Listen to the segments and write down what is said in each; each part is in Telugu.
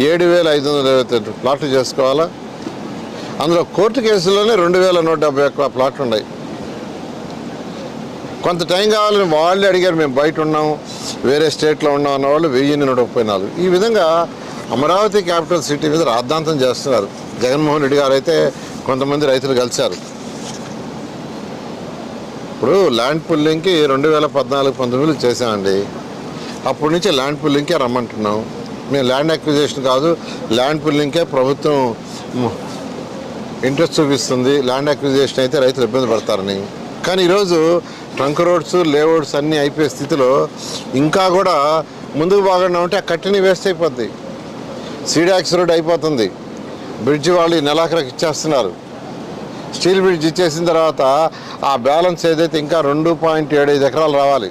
7,527 ప్లాట్లు చేసుకోవాలా. అందులో కోర్టు కేసుల్లోనే 2,171 ప్లాట్లు ఉన్నాయి. కొంత టైం కావాలని వాళ్ళే అడిగారు. మేము బయట ఉన్నాం, వేరే స్టేట్లో ఉన్నాం అన్న వాళ్ళు 1,134. ఈ విధంగా అమరావతి క్యాపిటల్ సిటీ మీద రాద్ధాంతం చేస్తున్నారు. జగన్మోహన్ రెడ్డి గారు అయితే కొంతమంది రైతులు కలిశారు. ఇప్పుడు ల్యాండ్ పుల్లింగ్కి 2014-19 చేసామండి. అప్పటి నుంచి ల్యాండ్ పుల్లింగ్కే రమ్మంటున్నాం. మేము ల్యాండ్ అక్విజిషన్ కాదు, ల్యాండ్ పుల్లింగ్కే ప్రభుత్వం ఇంట్రెస్ట్ చూపిస్తుంది. ల్యాండ్ అక్విజిషన్ అయితే రైతులు ఇబ్బంది పడతారని. కానీ ఈరోజు ట్రంక్ రోడ్స్, లేఅవుట్స్ అన్నీ అయిపోయే స్థితిలో ఇంకా కూడా ముందుకు బాగున్నా ఉంటే ఆ కట్టిని వేస్ట్ అయిపోద్ది. సీడాక్స్ రోడ్ అయిపోతుంది. బ్రిడ్జ్ వాళ్ళు ఈ నెలాఖరికి ఇచ్చేస్తున్నారు. స్టీల్ బ్రిడ్జ్ ఇచ్చేసిన తర్వాత ఆ బ్యాలెన్స్ ఏదైతే ఇంకా 2.75 ఎకరాలు రావాలి.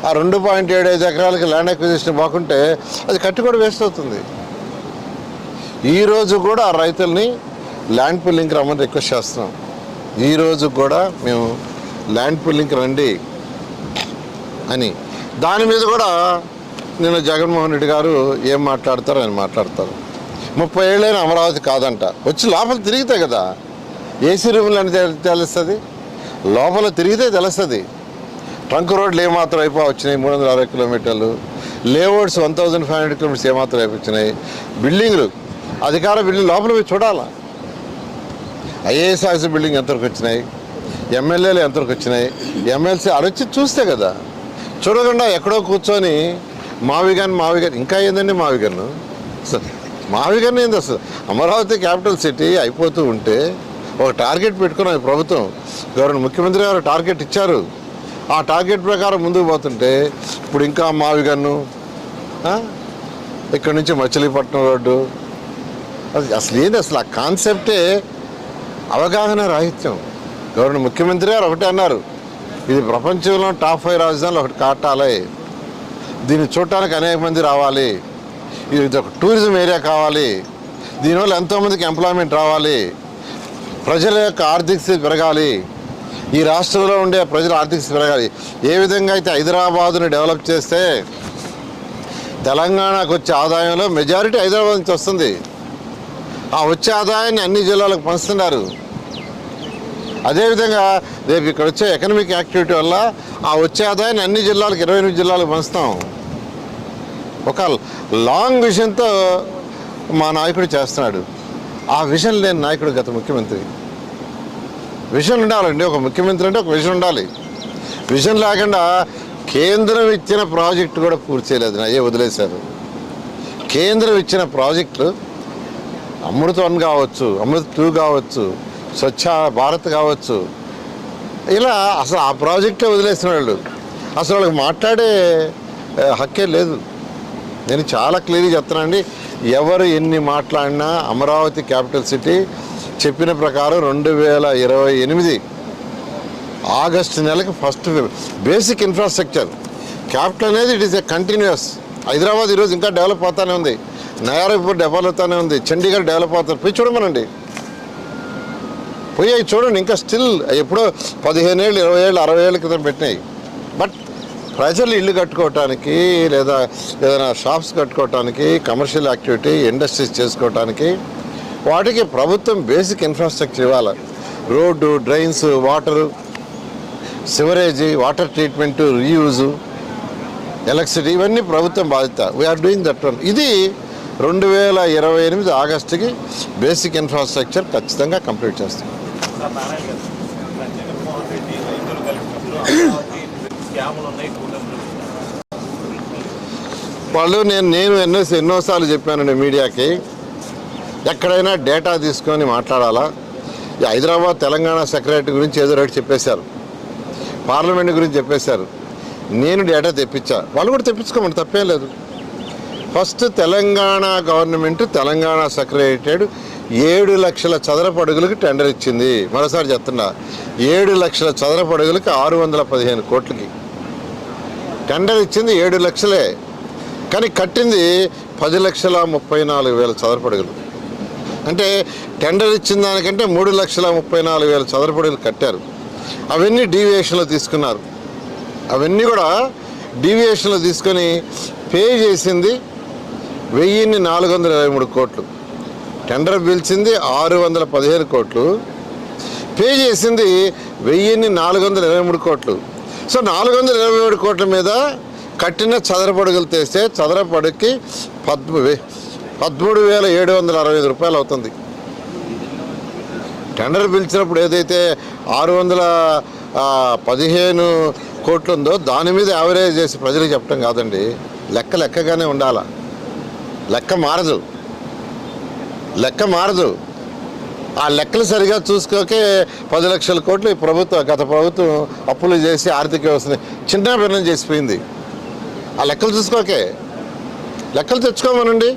ఆ 2.75 ఎకరాలకి ల్యాండ్ అక్విజిషన్ బాగుంటే అది కట్టి కూడా వేస్ట్ అవుతుంది. ఈరోజు కూడా ఆ రైతుల్ని ల్యాండ్ పుల్లింగ్కి రమ్మని రిక్వెస్ట్ చేస్తున్నాం. ఈరోజు కూడా మేము ల్యాండ్ పుల్లింగ్కి రండి అని. దాని మీద కూడా నేను జగన్మోహన్ రెడ్డి గారు ఏం మాట్లాడతారో ఆయన మాట్లాడతారు. 30 ఏళ్ళైనా అమరావతి కాదంట. వచ్చి లోపల తిరిగితే కదా ఏసీ రూములు అని తెలుస్తుంది. లోపల తిరిగితే తెలుస్తుంది. ట్రంక్ రోడ్లు ఏమాత్రం వచ్చినాయి 360 కిలోమీటర్లు. లేఅవుట్స్ 1,500 కిలోమీటర్స్ ఏమాత్రం అయిపోయినాయి. బిల్డింగ్లు, అధికార బిల్డింగ్ లోపల పోయి చూడాలా. ఐఏఎస్ ఆఫీసర్ బిల్డింగ్ ఎంతవరకు వచ్చినాయి, ఎమ్మెల్యేలు ఎంతవరకు వచ్చినాయి, ఎమ్మెల్సీ అరొచ్చి చూస్తే కదా. చూడకుండా ఎక్కడో కూర్చొని మావిగన్ ఇంకా ఏందండి మావిగన్ను. మావిగన్ ఏంది అసలు? అమరావతి క్యాపిటల్ సిటీ అయిపోతూ ఉంటే ఒక టార్గెట్ పెట్టుకున్నాం ప్రభుత్వం. ముఖ్యమంత్రి గారు టార్గెట్ ఇచ్చారు. ఆ టార్గెట్ ప్రకారం ముందుకు పోతుంటే ఇప్పుడు ఇంకా మావిగన్ను, ఇక్కడ నుంచి మచిలీపట్నం రోడ్డు, అసలు ఏంది అసలు ఆ కాన్సెప్టే అవగాహన రాహిత్యం. ముఖ్యమంత్రి గారు ఒకటే అన్నారు, ఇది ప్రపంచంలో టాప్ 5 రాజధానులు ఒకటి కాటాలి, దీన్ని చూడటానికి అనేక మంది రావాలి, ఇది ఒక టూరిజం ఏరియా కావాలి, దీనివల్ల ఎంతోమందికి ఎంప్లాయ్మెంట్ రావాలి, ప్రజల యొక్క ఆర్థిక స్థితి పెరగాలి, ఈ రాష్ట్రంలో ఉండే ప్రజల ఆర్థిక స్థితి పెరగాలి. ఏ విధంగా అయితే హైదరాబాదుని డెవలప్ చేస్తే తెలంగాణకు వచ్చే ఆదాయంలో మెజారిటీ హైదరాబాద్ నుంచి వస్తుంది. ఆ వచ్చే ఆదాయాన్ని అన్ని జిల్లాలకు పంచుతున్నారు. అదేవిధంగా రేపు ఇక్కడ వచ్చే ఎకనామిక్ యాక్టివిటీ వల్ల ఆ వచ్చే ఆదాయాన్ని అన్ని జిల్లాలకు 28 జిల్లాలకు పంచుతాం. ఒక లాంగ్ విజన్తో మా నాయకుడు చేస్తున్నాడు. ఆ విజన్ లేని నాయకుడు గత ముఖ్యమంత్రి. విజన్ ఉండాలండి. ఒక ముఖ్యమంత్రి అంటే ఒక విజన్ ఉండాలి. విజన్ లేకుండా కేంద్రం ఇచ్చిన ప్రాజెక్టు కూడా పూర్తి చేయలేదు, అయ్యే వదిలేశారు. కేంద్రం ఇచ్చిన ప్రాజెక్టులు అమృత్ 1 కావచ్చు, అమృత్ 2 కావచ్చు, స్వచ్ఛ భారత్ కావచ్చు, ఇలా అసలు ఆ ప్రాజెక్టే వదిలేసిన వాళ్ళు. అసలు వాళ్ళకి మాట్లాడే హక్కే లేదు. నేను చాలా క్లియర్గా చెప్తానండి. ఎవరు ఎన్ని మాట్లాడినా అమరావతి క్యాపిటల్ సిటీ చెప్పిన ప్రకారం 2028 ఆగస్టు నెలకి ఫస్ట్ బేసిక్ ఇన్ఫ్రాస్ట్రక్చర్ క్యాపిటల్ అనేది it is a continuous. Hyderabad ఈరోజు ఇంకా డెవలప్ అవుతానే ఉంది, నయారా ఇప్పుడు డెవలప్ అవుతానే ఉంది, చండీగఢ్ డెవలప్ అవుతారు. పోయి చూడమనండి, పోయి అవి చూడండి. ఇంకా స్టిల్ ఎప్పుడో 15 ఏళ్ళు 20 ఏళ్ళు 60 ఏళ్ళ క్రితం పెట్టినాయి. బట్ ప్రజలు ఇల్లు కట్టుకోవటానికి, లేదా ఏదైనా షాప్స్ కట్టుకోవటానికి, కమర్షియల్ యాక్టివిటీ, ఇండస్ట్రీస్ చేసుకోవటానికి వాటికి ప్రభుత్వం బేసిక్ ఇన్ఫ్రాస్ట్రక్చర్ ఇవ్వాలి. Road, drains, water, sewerage, water treatment, reuse, electricity, ఇవన్నీ ప్రభుత్వం బాధ్యత. We are doing that one. ఇది 2028 ఆగస్టుకి బేసిక్ ఇన్ఫ్రాస్ట్రక్చర్ ఖచ్చితంగా కంప్లీట్ చేస్తాం. వాళ్ళు నేను ఎన్నోసార్లు చెప్పానండి మీడియాకి, ఎక్కడైనా డేటా తీసుకొని మాట్లాడాలా. హైదరాబాద్ తెలంగాణ సెక్రటరీ గురించి ఏదో రేటు చెప్పేశారు, పార్లమెంట్ గురించి చెప్పేశారు. నేను డేటా తెప్పించా, వాళ్ళు కూడా తెప్పించుకోమని తప్పేం లేదు. First Telangana government, Telangana secretariat 7 లక్షల చదరపు అడుగులకి టెండర్ ఇచ్చింది. మరోసారి చెప్తున్నా, 7 లక్షల చదరపు అడుగులకి 615 కోట్లకి టెండర్ ఇచ్చింది. 7 లక్షలే, కానీ కట్టింది 10,34,000 చదరపు అడుగులు. అంటే టెండర్ ఇచ్చిన దానికంటే 3,34,000 చదరపు అడుగులు కట్టారు. అవన్నీ డీవియేషన్లో తీసుకున్నారు. అవన్నీ కూడా డీవియేషన్లో తీసుకొని పే చేసింది 1423 కోట్లు. టెండర్ పిలిచింది 615 కోట్లు, పే చేసింది 1423 కోట్లు. సో 427 కోట్ల మీద కట్టిన చదరపడుగులు తెస్తే చదరపడుగుకి 13,765 రూపాయలు అవుతుంది. టెండర్ పిలిచినప్పుడు ఏదైతే 615 కోట్లు ఉందో దాని మీద యావరేజ్ చేసి ప్రజలకు చెప్పడం కాదండి. లెక్కగానే ఉండాలా. లెక్క మారదు. ఆ లెక్కలు సరిగా చూసుకోకే 10 లక్షల కోట్లు ఈ గత ప్రభుత్వం అప్పులు చేసి ఆర్థిక వ్యవస్థని చిన్నాభిన్నం చేసిపోయింది. ఆ లెక్కలు చూసుకోకే. లెక్కలు తెచ్చుకోమనండి.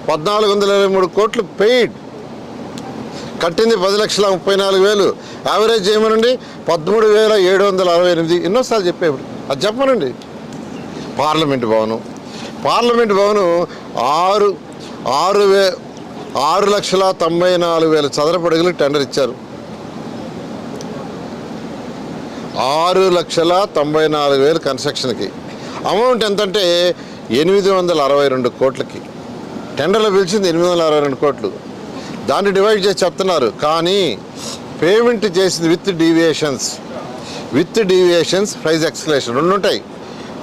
1423 కోట్లు పెయిడ్, కట్టింది 10,34,000. యావరేజ్ చేయమనండి 13,768. ఎన్నోసార్లు చెప్పేప్పుడు అది చెప్పమనండి. పార్లమెంట్ భవనం 6,94,000 చదరపడుగులకు టెండర్ ఇచ్చారు. 6,94,000 కన్స్ట్రక్షన్కి. అమౌంట్ ఎంతంటే 862 కోట్లకి. టెండర్లో పిలిచింది 862 కోట్లు. దాన్ని డివైడ్ చేసి చెప్తున్నారు. కానీ పేమెంట్ చేసింది విత్ డీవియేషన్స్ ప్రైస్ ఎక్స్కలేషన్ రెండు ఉంటాయి.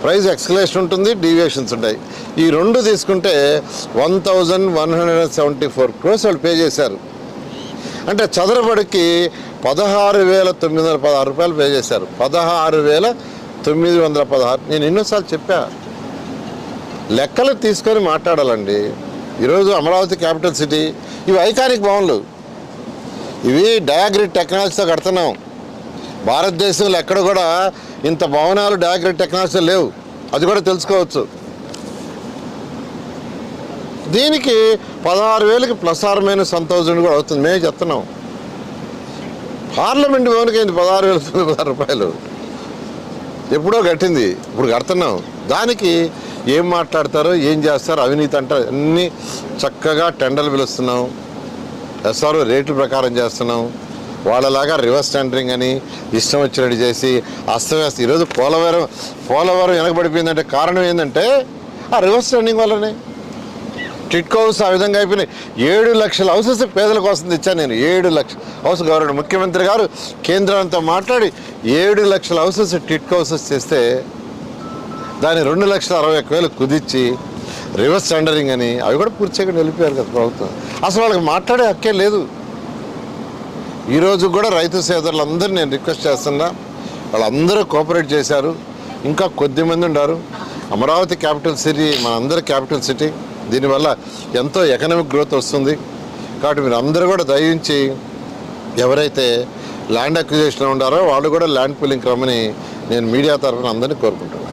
ప్రైస్ ఎక్స్కలేషన్ ఉంటుంది, డీవియేషన్స్ ఉంటాయి. ఈ రెండు తీసుకుంటే 1,174 crores వాళ్ళు పే చేశారు. అంటే చదరపడికి 16,916 రూపాయలు పే చేశారు. 16,916. నేను ఎన్నోసార్లు చెప్పా, లెక్కలు తీసుకొని మాట్లాడాలండి. ఈరోజు అమరావతి క్యాపిటల్ సిటీ, ఇవి ఐకానిక్ భవన్లు, ఇవి డయాగ్రిడ్ టెక్నాలజీతో కడుతున్నాం. భారతదేశంలో ఎక్కడ కూడా ఇంత భవనాలు డయాగ్రిడ్ టెక్నాలజీ లేవు. అది కూడా తెలుసుకోవచ్చు. దీనికి 16,000కి +/- కూడా అవుతుంది. మేము చెప్తున్నాం. పార్లమెంట్ భవన్కి అయింది 16,916 రూపాయలు. ఎప్పుడో కట్టింది, ఇప్పుడు కడుతున్నాం. దానికి ఏం మాట్లాడతారో ఏం చేస్తారో అవినీతి అంటారు. అన్నీ చక్కగా టెండర్లు పిలుస్తున్నాం, ఎస్ఆర్ఓ రేట్ల ప్రకారం చేస్తున్నాం. వాళ్ళలాగా రివర్స్ టెండరింగ్ అని ఇష్టం వచ్చినట్టు చేసి అస్తవ్యస్త. ఈరోజు పోలవరం వెనకబడిపోయిందంటే కారణం ఏంటంటే ఆ రివర్స్ టెండరింగ్ వల్లనే. టిట్కో హౌస్ ఆ విధంగా అయిపోయినాయి. 7 లక్షల హౌసెస్ పేదల కోసం తెచ్చాను నేను. 7 లక్షల హౌస్ గవర్నమెంట్ ముఖ్యమంత్రి గారు కేంద్రంతో మాట్లాడి 7 లక్షల హౌసెస్ టిట్కో హౌసెస్ చేస్తే దాన్ని 2,61,000 కుదిర్చి రివర్స్ టెండరింగ్ అని అవి కూడా పూర్తి చేయకుండా వెళ్ళిపోయారు కదా ప్రభుత్వం. అసలు వాళ్ళకి మాట్లాడే హక్కే లేదు. ఈరోజు కూడా రైతు సోదరులందరూ నేను రిక్వెస్ట్ చేస్తున్నా, వాళ్ళందరూ కోఆపరేట్ చేశారు. ఇంకా కొద్దిమంది ఉన్నారు. అమరావతి క్యాపిటల్ సిటీ మనందరి క్యాపిటల్ సిటీ. దీనివల్ల ఎంతో ఎకనామిక్ గ్రోత్ వస్తుంది. కాబట్టి మీరు అందరూ కూడా దయించి ఎవరైతే ల్యాండ్ అక్విజిషన్లో ఉండారో వాళ్ళు కూడా ల్యాండ్ పూలింగ్ రమ్మని నేను మీడియా తరఫున అందరినీ కోరుకుంటున్నాను.